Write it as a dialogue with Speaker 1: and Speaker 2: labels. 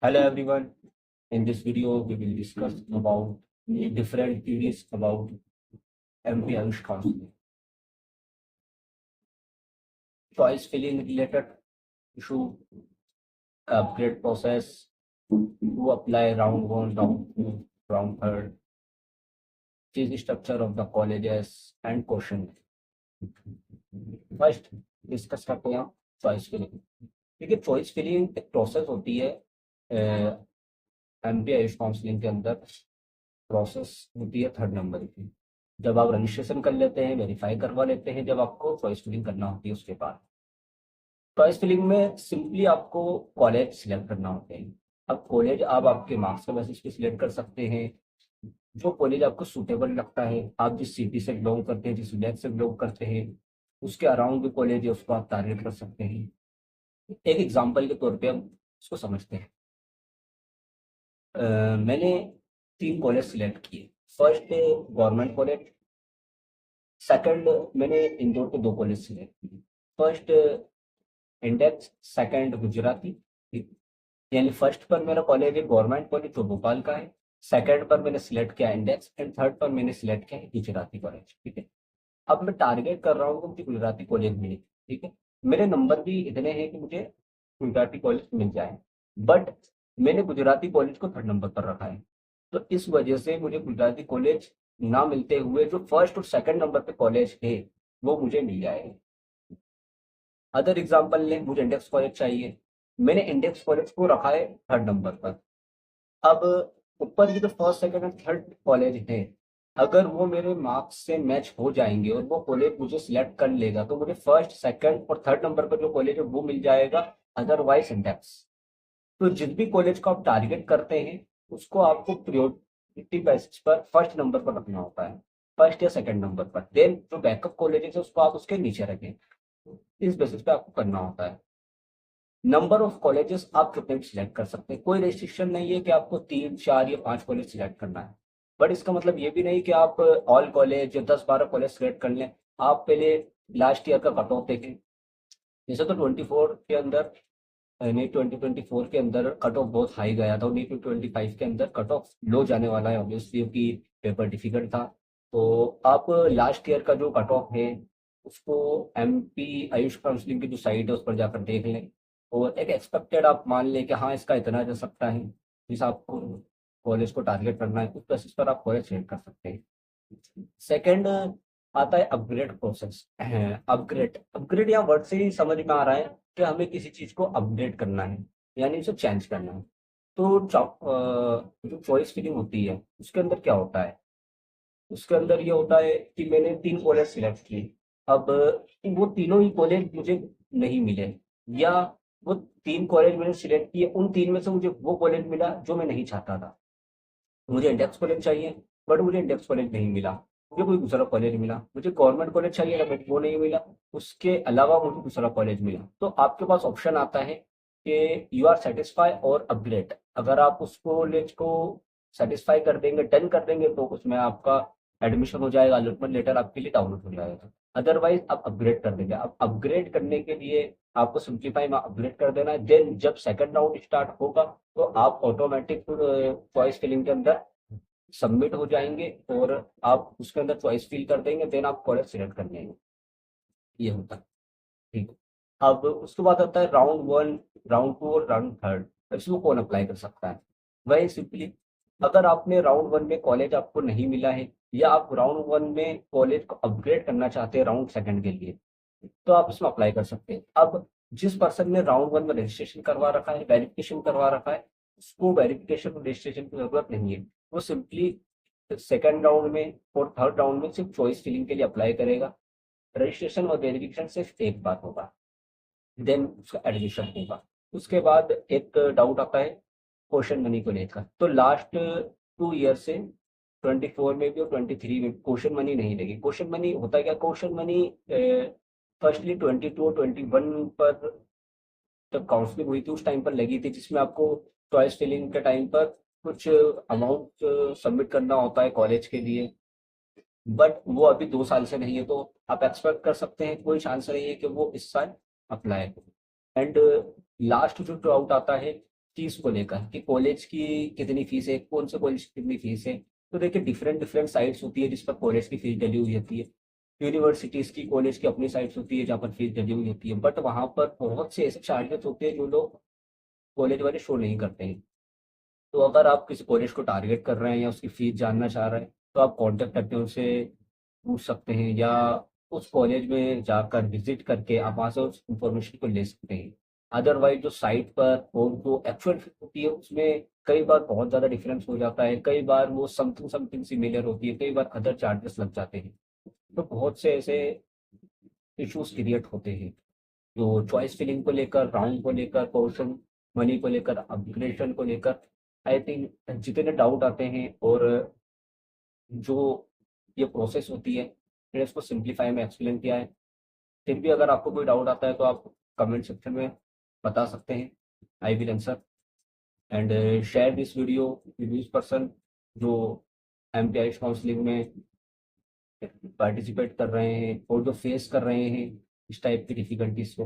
Speaker 1: Hello everyone. In this video, we will discuss about different theories about MP Ayush counseling. Choice filling related issue, upgrade process, to apply round one, round two, round third, change structure of the colleges and question. First discuss करते हैं choice filling. देखिए choice filling एक process होती है MP Ayush counselling के अंदर। Process होती है 3rd नंबर की। जब आप रजिस्ट्रेशन कर लेते हैं, वेरीफाई करवा लेते हैं, जब आपको चॉइस फिलिंग करना होती है उसके बाद चॉइस फिलिंग में सिंपली आपको कॉलेज सिलेक्ट करना होता है। अब कॉलेज आप आपके मार्क्स के बेसिस पे सिलेक्ट कर सकते हैं। जो कॉलेज आपको सूटेबल लगता है, आप जिस सिटी से बिलोंग करते हैं, जिस विलेज से बिलोंग करते हैं, उसके अराउंड जो कॉलेज है उसको आप टारगेट कर सकते हैं। एक एग्जाम्पल के तौर पे हम उसको समझते हैं। मैंने 3 कॉलेज सिलेक्ट किए। फर्स्ट गवर्नमेंट कॉलेज, सेकंड मैंने इंदौर के 2 कॉलेज सिलेक्ट किए। First index, second Gujarati. ठीक। यानी फर्स्ट पर मेरा कॉलेज है गवर्नमेंट कॉलेज जो भोपाल का है, सेकंड पर मैंने सिलेक्ट किया इंडेक्स एंड थर्ड पर मैंने सिलेक्ट किया है गुजराती कॉलेज। ठीक है। अब मैं टारगेट कर रहा हूँ कि मुझे गुजराती कॉलेज मिले। ठीक है। मेरे नंबर भी इतने हैं कि मुझे गुजराती कॉलेज मिल जाए, बट मैंने गुजराती कॉलेज को 3rd नंबर पर रखा है। तो इस वजह से मुझे गुजराती कॉलेज ना मिलते हुए जो फर्स्ट और सेकंड नंबर पे कॉलेज है वो मुझे मिल जाएगा। अदर एग्जाम्पल लें, मुझे इंडेक्स कॉलेज चाहिए, मैंने इंडेक्स कॉलेज को रखा है 3rd नंबर पर। अब ऊपर की जो फर्स्ट सेकंड और थर्ड कॉलेज है, अगर वो मेरे मार्क्स से मैच हो जाएंगे और वो कॉलेज मुझे सिलेक्ट कर लेगा तो मुझे फर्स्ट सेकंड और थर्ड नंबर पर जो कॉलेज है वो मिल जाएगा, अदरवाइज इंडेक्स। तो जिस भी कॉलेज को आप टारगेट करते हैं उसको आपको प्रायोरिटी बेसिस पर फर्स्ट नंबर पर रखना होता है, फर्स्ट या सेकंड नंबर पर। देन जो बैकअप कॉलेजेस है उसको आप उसके नीचे रखें। इस बेसिस पे आपको करना होता है। नंबर ऑफ कॉलेजेस आप कितने भी सिलेक्ट कर सकते हैं, कोई रेस्ट्रिक्शन नहीं है कि आपको 3 4 या 5 कॉलेज सिलेक्ट करना है। बट इसका मतलब ये भी नहीं कि आप ऑल कॉलेज या 10 12 कॉलेज सिलेक्ट कर लें। आप पहले लास्ट ईयर का कट ऑफ देखें। जैसे तो 24 के अंदर, नहीं 2024 के अंदर कट ऑफ बहुत हाई गया था, और नहीं 25 के अंदर कट ऑफ लो जाने वाला है ऑब्वियसली, क्योंकि पेपर डिफिकल्ट था। तो आप लास्ट ईयर का जो कट ऑफ है उसको एमपी आयुष काउंसलिंग की जो साइट है उस पर जाकर देख लें, और एक एक्सपेक्टेड आप मान लें कि हाँ इसका इतना जा सकता है, जिस आपको कॉलेज को टारगेट करना है उस बेसिस पर आप कॉलेज सेलेक्ट कर सकते हैं। सेकेंड आता है अपग्रेड प्रोसेस। अपग्रेड अपग्रेड यहाँ वर्ड से ही समझ में आ रहा है कि हमें किसी चीज को अपडेट करना है, यानी उसे चेंज करना है। तो जो चॉइस फिलिंग होती है उसके अंदर क्या होता है, उसके अंदर ये होता है कि मैंने 3 कॉलेज सिलेक्ट किए। अब वो तीनों ही कॉलेज मुझे नहीं मिले, या वो 3 कॉलेज मैंने सिलेक्ट किए, उन 3 में से मुझे वो कॉलेज मिला जो मैं नहीं चाहता था। मुझे इंडेक्स कॉलेज चाहिए बट मुझे इंडेक्स कॉलेज नहीं मिला, मुझे कोई दूसरा कॉलेज मिला। मुझे गवर्नमेंट कॉलेज चाहिए था बट वो नहीं मिला, उसके अलावा मुझे दूसरा कॉलेज मिला। तो आपके पास ऑप्शन आता है कि यू आर सेटिस्फाई और अपग्रेड। अगर आप उस कॉलेज को सेटिस्फाई कर देंगे, डन कर देंगे, तो उसमें आपका एडमिशन हो जाएगा, अलॉटमेंट लेटर आपके लिए डाउनलोड हो जाएगा। अदरवाइज आप अपग्रेड कर देंगे। अब अपग्रेड करने के लिए आपको सिंप्लीफाई में अपग्रेड कर देना है। देन जब सेकंड राउंड स्टार्ट होगा तो आप ऑटोमेटिक चॉइस फिलिंग के अंदर सबमिट हो जाएंगे, और आप उसके अंदर चॉइस फिल कर देंगे, देन आप कॉलेज सिलेक्ट कर लेंगे। ये होता है। ठीक है। अब उसके बाद आता है राउंड वन, राउंड टू और राउंड थर्ड। इसको कौन अप्लाई कर सकता है? वही सिंपली, अगर आपने राउंड वन में कॉलेज आपको नहीं मिला है, या आप राउंड वन में कॉलेज को अपग्रेड करना चाहते हैं राउंड सेकंड के लिए, तो आप इसमें अप्लाई कर सकते हैं। अब जिस पर्सन ने राउंड वन में रजिस्ट्रेशन करवा रखा है, वेरिफिकेशन करवा रखा है, उसको वेरिफिकेशन और रजिस्ट्रेशन की जरूरत नहीं है। वो सिंपली सेकंड राउंड में और थर्ड राउंड में सिर्फ चॉइस फिलिंग के लिए अप्लाई करेगा। रजिस्ट्रेशन और वेरिफिकेशन सिर्फ एक बात होगा, देन उसका एडमिशन होगा। उसके बाद एक डाउट आता है क्वेश्चन मनी को लेकर। तो लास्ट 2 ईयर से 24 में भी और 23 में क्वेश्चन मनी नहीं लगी। क्वेश्चन मनी होता है क्या? क्वेश्चन मनी फर्स्टली 22 और 21 पर जब काउंसलिंग हुई थी उस टाइम पर लगी थी, जिसमें आपको चॉइस फिलिंग के टाइम पर कुछ अमाउंट सबमिट करना होता है कॉलेज के लिए। बट वो अभी 2 साल से नहीं है, तो आप एक्सपेक्ट कर सकते हैं कोई चांस नहीं है कि वो इस साल अप्लाई हो। एंड लास्ट जो डाउट आता है फीस को लेकर कि कॉलेज की कितनी फीस है, कौन से कॉलेज की कितनी फीस है। तो देखिए डिफरेंट डिफरेंट साइट्स होती है जिस पर कॉलेज की फीस डली हुई होती है। यूनिवर्सिटीज़ की, कॉलेज की अपनी साइट्स होती है जहाँ पर फीस डली हुई होती है, बट वहाँ पर बहुत से ऐसे चार्जेस होते हैं जो लोग कॉलेज वाले शो नहीं करते हैं। तो अगर आप किसी कॉलेज को टारगेट कर रहे हैं या उसकी फीस जानना चाह रहे हैं, तो आप कॉन्टेक्ट करके उनसे पूछ सकते हैं, या उस कॉलेज में जाकर विजिट करके आप वहाँ से उस इंफॉर्मेशन को ले सकते हैं। अदरवाइज जो साइट पर और जो एक्चुअल फीस होती है उसमें कई बार बहुत ज़्यादा डिफरेंस हो जाता है, कई बार वो समथिंग समथिंग सिमिलर होती है, कई बार अदर चार्जेस लग जाते हैं। तो बहुत से ऐसे इश्यूज क्रिएट होते हैं जो चॉइस फिलिंग को लेकर, राउंड को लेकर, पोर्शन मनी को लेकर, अपग्रेडेशन को लेकर, आई थिंक जितने डाउट आते हैं, और जो ये प्रोसेस होती है, मैंने इसको सिंप्लीफाई में एक्सप्लेन किया है। फिर भी अगर आपको कोई डाउट आता है तो आप कमेंट सेक्शन में बता सकते हैं, I will answer. And share this video with person जो एमटीआई काउंसलिंग में पार्टिसिपेट कर रहे हैं और जो फेस कर रहे हैं इस टाइप की डिफिकल्टीज को।